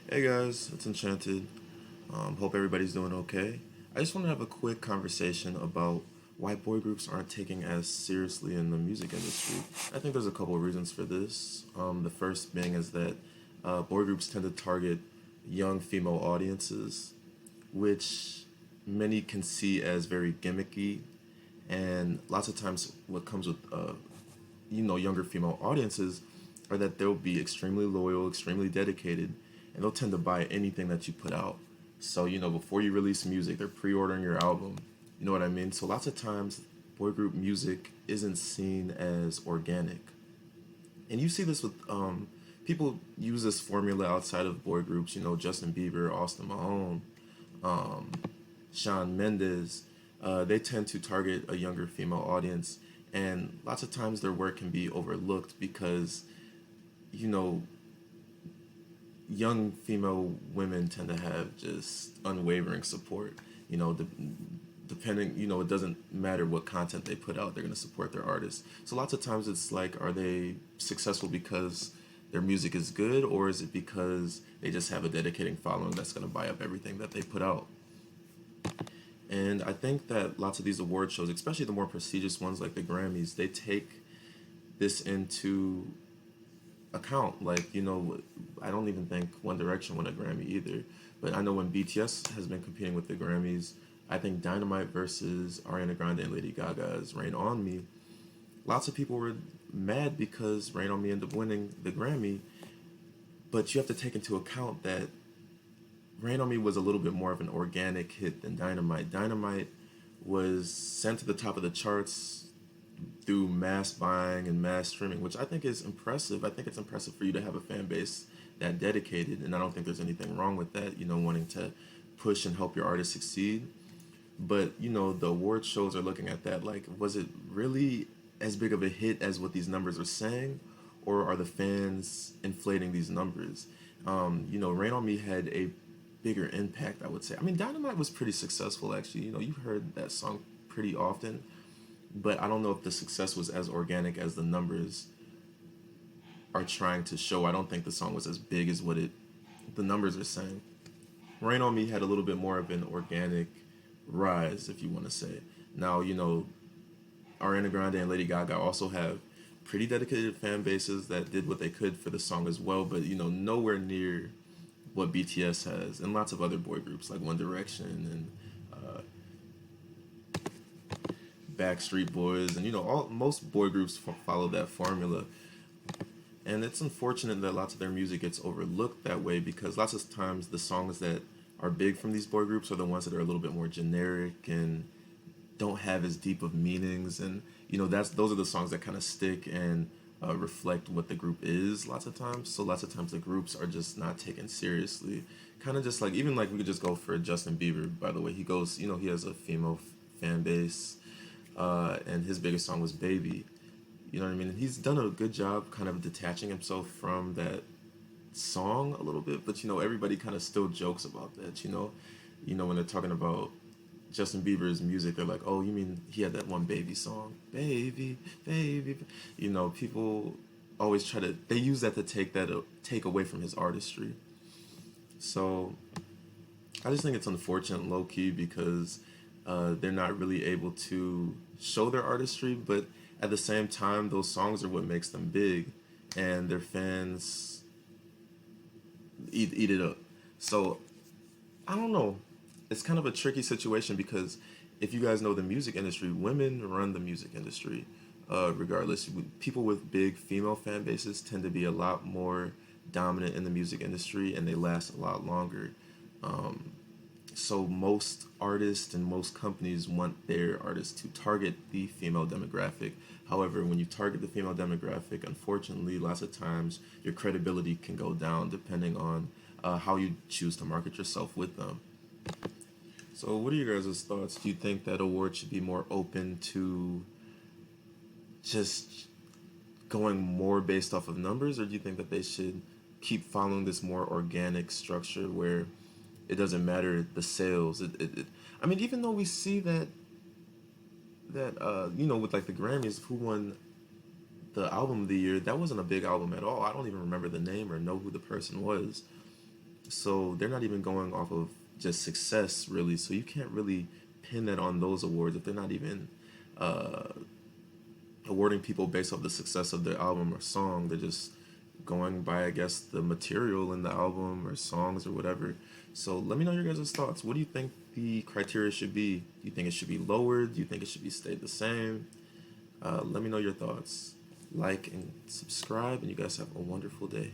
Hey guys, it's Enchanted. Hope everybody's doing okay. I just want to have a quick conversation about why boy groups aren't taken as seriously in the music industry. I think there's a couple of reasons for this. The first being is that boy groups tend to target young female audiences, which many can see as very gimmicky, and lots of times what comes with younger female audiences are that they'll be extremely loyal, extremely dedicated, and they'll tend to buy anything that you put out. So before you release music, they're pre-ordering your album. You know what I mean? So lots of times boy group music isn't seen as organic, and you see this with people use this formula outside of boy groups. Justin Bieber, Austin Mahone, Shawn Mendes. They tend to target a younger female audience, and lots of times their work can be overlooked because you know young female women tend to have just unwavering support. Depending, it doesn't matter what content they put out, they're going to support their artists. So lots of times it's like, are they successful because their music is good, or is it because they just have a dedicating following that's going to buy up everything that they put out? And I think that lots of these award shows, especially the more prestigious ones like the Grammys, they take this into account. Like, I don't even think One Direction won a Grammy either. But I know when BTS has been competing with the Grammys, I think Dynamite versus Ariana Grande and Lady Gaga's Rain On Me, lots of people were mad because Rain On Me ended up winning the Grammy. But you have to take into account that Rain On Me was a little bit more of an organic hit than Dynamite. Dynamite was sent to the top of the charts through mass buying and mass streaming, which I think is impressive. I think it's impressive for you to have a fan base that dedicated, and I don't think there's anything wrong with that, wanting to push and help your artist succeed. But, the award shows are looking at that like, was it really as big of a hit as what these numbers are saying? Or are the fans inflating these numbers? Rain on Me had a bigger impact, I would say. I mean, Dynamite was pretty successful, actually. You've heard that song pretty often, but I don't know if the success was as organic as the numbers are trying to show. I don't think the song was as big as what the numbers are saying. Rain on Me had a little bit more of an organic rise, if you want to say. Now, Ariana Grande and Lady Gaga also have pretty dedicated fan bases that did what they could for the song as well, but nowhere near what BTS has, and lots of other boy groups like One Direction and Backstreet Boys, and most boy groups follow that formula. And it's unfortunate that lots of their music gets overlooked that way, because lots of times the songs that are big from these boy groups are the ones that are a little bit more generic and don't have as deep of meanings. And those are the songs that kind of stick and reflect what the group is lots of times. So lots of times the groups are just not taken seriously. Kind of just like, even like, we could just go for Justin Bieber, by the way. He goes, he has a female fan base, and his biggest song was Baby. You know what I mean? And he's done a good job kind of detaching himself from that song a little bit, but everybody kind of still jokes about that. When they're talking about Justin Bieber's music, they're like, "Oh, you mean he had that one Baby song, Baby, Baby?" People always try to, they use that to take away from his artistry. So I just think it's unfortunate, low key, because they're not really able to show their artistry, but at the same time, those songs are what makes them big, and their fans eat it up. So I don't know. It's kind of a tricky situation, because if you guys know the music industry, women run the music industry. Regardless, people with big female fan bases tend to be a lot more dominant in the music industry, and they last a lot longer. So most artists and most companies want their artists to target the female demographic. However, when you target the female demographic, unfortunately, lots of times your credibility can go down depending on how you choose to market yourself with them. So, what are your guys' thoughts? Do you think that awards should be more open to just going more based off of numbers, or do you think that they should keep following this more organic structure where it doesn't matter the sales? I mean, even though we see that with like the Grammys, who won the album of the year, that wasn't a big album at all. I don't even remember the name or know who the person was. So they're not even going off of just success, really. So you can't really pin it on those awards if they're not even uh, awarding people based off the success of their album or song. They're just going by, I guess, the material in the album or songs or whatever. So let me know your guys' thoughts. What do you think the criteria should be? Do you think it should be lowered? Do you think it should be stayed the same? Let me know your thoughts. Like and subscribe, and you guys have a wonderful day.